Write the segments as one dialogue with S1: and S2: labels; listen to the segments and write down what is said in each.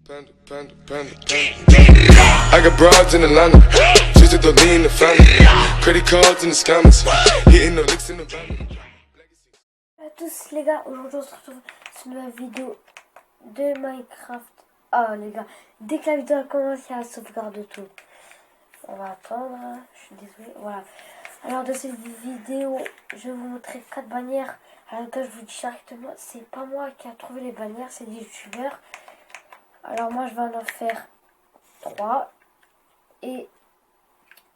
S1: Panda, panda, panda, panda. I got broads in Atlanta, just to lean the family. Credit cards in the scammers, hitting the licks in the van.
S2: Bonjour à tous les gars, aujourd'hui on se retrouve sur une nouvelle vidéo de Minecraft. Oh les gars, dès que la vidéo a commencé, il y a la sauvegarde de tout. On va attendre, je suis désolé, voilà. Alors dans cette vidéo, je vais vous montrer 4 bannières. Alors là, je vous dis directement, c'est pas moi qui a trouvé les bannières, c'est des youtubeurs. Alors moi je vais en faire 3. Et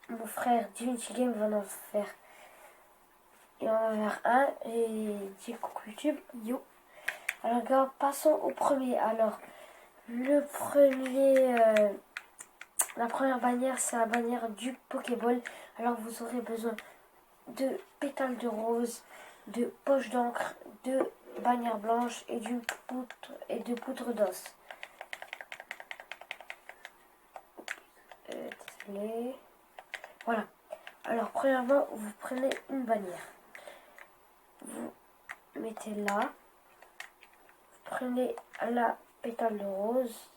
S2: mon frère Divinity Game va en faire. Il en va faire un. Et dit coucou YouTube, yo. Alors gars, passons au premier. Alors le premier, la première bannière, c'est la bannière du Pokéball. Alors vous aurez besoin de pétales de rose, de poches d'encre, de bannière blanche et d'une poudre et de poudre d'os. Désolé. Voilà. Alors premièrement, vous prenez une bannière. Vous mettez là. Vous prenez la pétale de rose.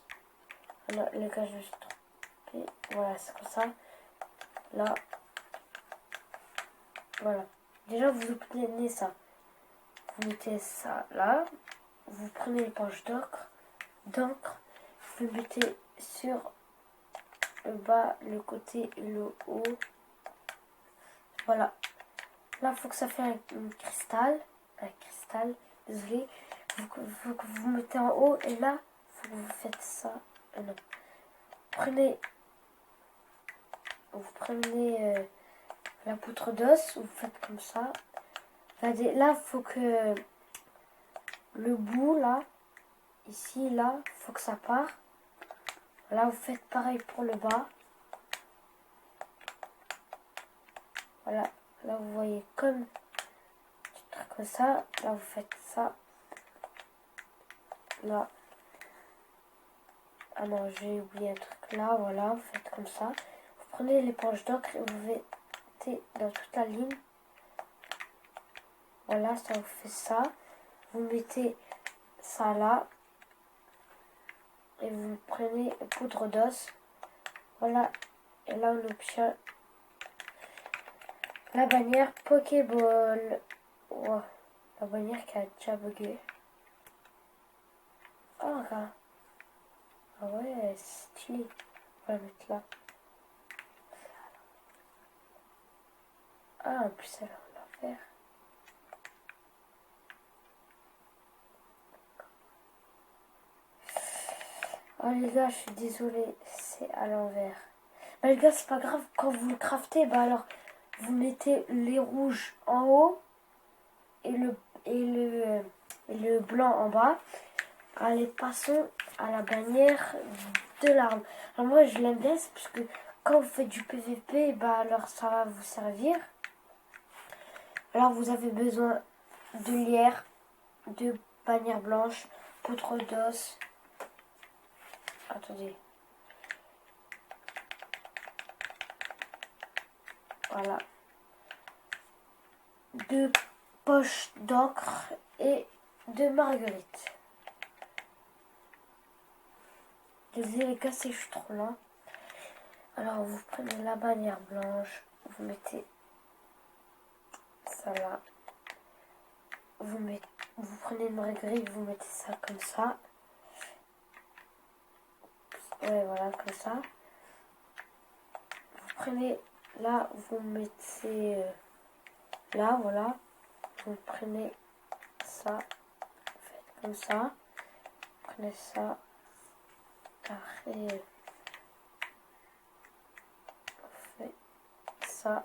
S2: Alors, les gars, je me suis trompé. Voilà, c'est comme ça. Là. Voilà. Déjà, vous obtenez ça. Vous mettez ça là. Vous prenez les poches d'encre. Vous mettez sur le bas, le côté et le haut. Voilà. Là, il faut que ça fasse un cristal. Désolé. Faut que vous mettez en haut. Et là, faut que vous faites ça. Non. Vous prenez la poutre d'os. Vous faites comme ça. Là, il faut que le bout, là, ici, là, faut que ça part. Là, vous faites pareil pour le bas. Voilà. Là, vous voyez comme ça. Là, vous faites ça. Là. Ah non, j'ai oublié un truc là. Voilà, vous faites comme ça. Vous prenez les poches d'encre et vous mettez dans toute la ligne. Voilà, ça vous fait ça. Vous mettez ça là. Et vous prenez poudre d'os. Voilà. Et là, on obtient la bannière Pokéball. Wow. La bannière qui a déjà bugué. Oh, regarde. Ah ouais, c'est stylé. On va la mettre là. Ah, en plus, elle a l'envers. Oh les gars, je suis désolée, c'est à l'envers. Bah les gars, c'est pas grave, quand vous le craftez, bah alors, vous mettez les rouges en haut et le blanc en bas. Allez, passons à la bannière de l'arme. Alors moi, je l'aime bien, c'est parce que quand vous faites du PVP, bah alors ça va vous servir. Alors vous avez besoin de lierre, de bannière blanche, poudre d'os. Attendez. Voilà. 2 poches d'encre et 2 marguerites. Désolé les gars, si je suis trop lent. Alors vous prenez la bannière blanche, vous mettez ça là. Vous prenez une marguerite, vous mettez ça comme ça. Ouais, voilà, comme ça. Vous prenez là, vous mettez là, voilà. Vous prenez ça, vous faites comme ça. Vous prenez ça. Après, on fait ça.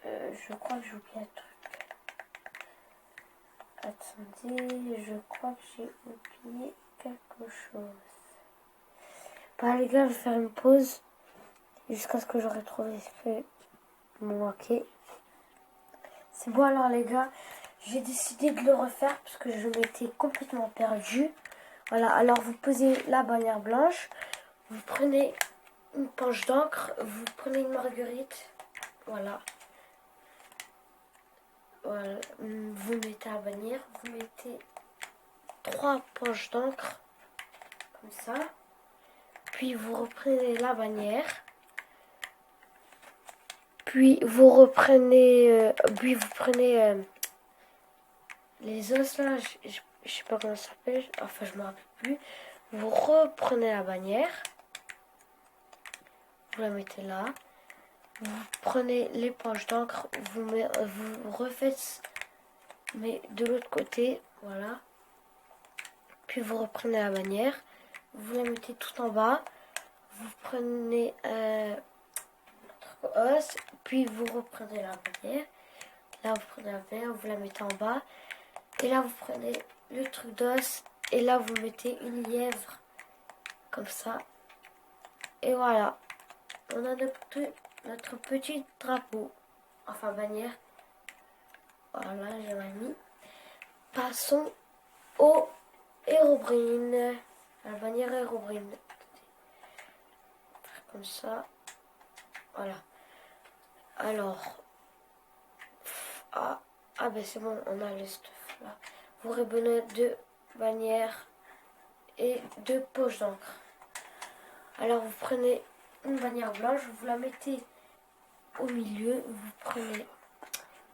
S2: Je crois que j'ai oublié un truc. Attendez, je crois que j'ai oublié quelque chose. Bah les gars, je vais faire une pause jusqu'à ce que j'aurai trouvé ce que me manquait. C'est bon alors les gars, j'ai décidé de le refaire parce que je m'étais complètement perdu. Voilà, alors vous posez la bannière blanche, vous prenez une poche d'encre, vous prenez une marguerite, voilà. Voilà, vous mettez la bannière, vous mettez 3 poches d'encre, comme ça. Puis vous reprenez la bannière. Puis vous reprenez, les os là, je sais pas comment ça s'appelle, enfin je me rappelle plus. Vous reprenez la bannière, vous la mettez là. Vous prenez les poches d'encre, vous refaites, mais de l'autre côté, voilà. Puis vous reprenez la bannière, vous la mettez tout en bas. Vous prenez votre os, puis vous reprenez la bannière. Là vous prenez la bannière, vous la mettez en bas. Et là vous prenez le truc d'os, et là vous mettez une lièvre, comme ça. Et voilà, on a notre petit drapeau, enfin bannière. Voilà, j'ai mis. Passons au Herobrine, la bannière Herobrine. Comme ça, voilà. Alors, ben c'est bon, on a le stuff là. Vous reprenez 2 bannières et 2 poches d'encre. Alors vous prenez une bannière blanche, vous la mettez au milieu, vous prenez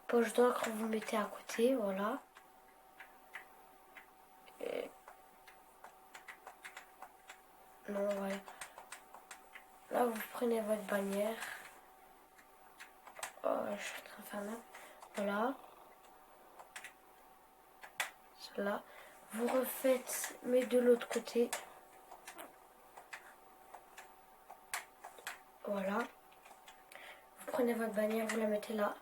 S2: poche d'encre, vous mettez à côté, voilà. Et... non, voilà. Là vous prenez votre bannière. Oh, je suis en train de faire mal. Voilà. Cela. Vous refaites, mais de l'autre côté. Voilà. Vous prenez votre bannière, vous la mettez là.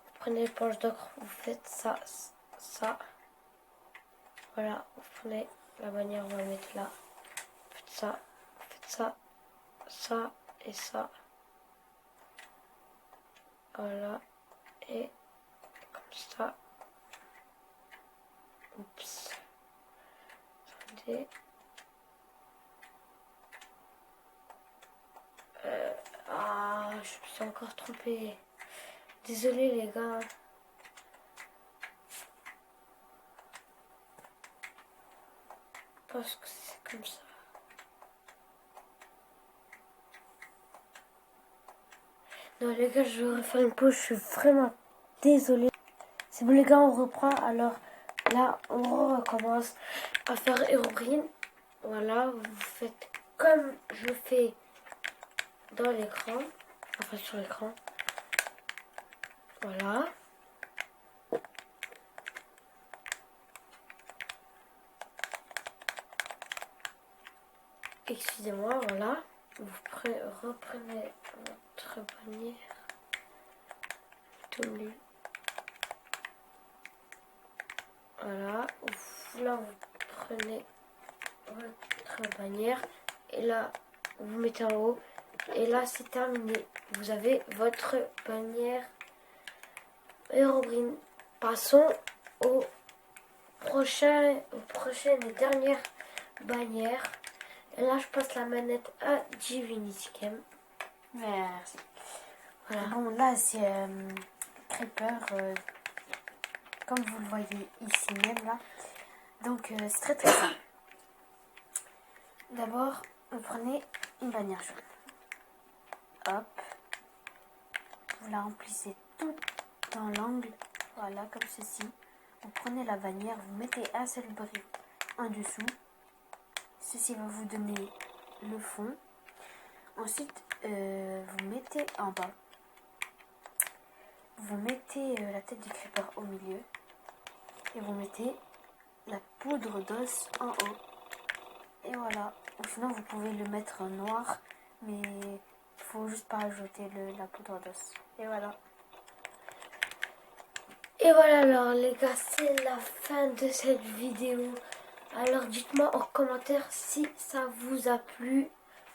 S2: Vous prenez les poches d'encre, vous faites ça, ça. Voilà. Vous prenez la bannière, vous la mettez là. Vous faites ça, ça et ça. Voilà. Et comme ça. Oups. Attendez. Je me suis encore trompée. Désolée les gars. Parce que c'est comme ça. Non les gars, je vais refaire une pause. Je suis vraiment désolée. C'est bon les gars, on reprend. Alors là, on recommence à faire Herobrine. Voilà, vous faites comme je fais dans l'écran. Enfin sur l'écran. Voilà. Excusez-moi, voilà. Vous reprenez votre bannière. Tout nu. Voilà. Là, vous prenez votre bannière. Et là, vous mettez en haut. Et là, c'est terminé. Vous avez votre bannière Herobrine. Passons aux prochaine et dernière bannière. Et là, je passe la manette à Divinity Cam.
S3: Merci.
S2: Voilà.
S3: Bon, là, c'est Creeper, comme vous le voyez ici même, là. Donc, c'est très très simple. D'abord, vous prenez une bannière jaune. Hop. Vous la remplissez tout dans l'angle. Voilà, comme ceci. Vous prenez la bannière, vous mettez un seul bris en dessous. Ceci va vous donner le fond. Ensuite, vous mettez en bas. Vous mettez la tête du creeper au milieu. Et vous mettez la poudre d'os en haut. Et voilà. Ou sinon, vous pouvez le mettre en noir. Mais il faut juste pas ajouter la poudre d'os. Et voilà.
S2: Et voilà alors les gars, c'est la fin de cette vidéo. Alors dites-moi en commentaire si ça vous a plu,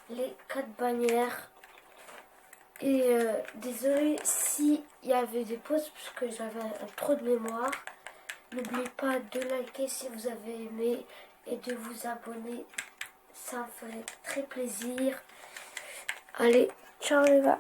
S2: les 4 bannières. Et désolé s'il y avait des pauses parce que j'avais trop de mémoire. N'oubliez pas de liker si vous avez aimé et de vous abonner. Ça me ferait très plaisir. Allez, ciao les gars.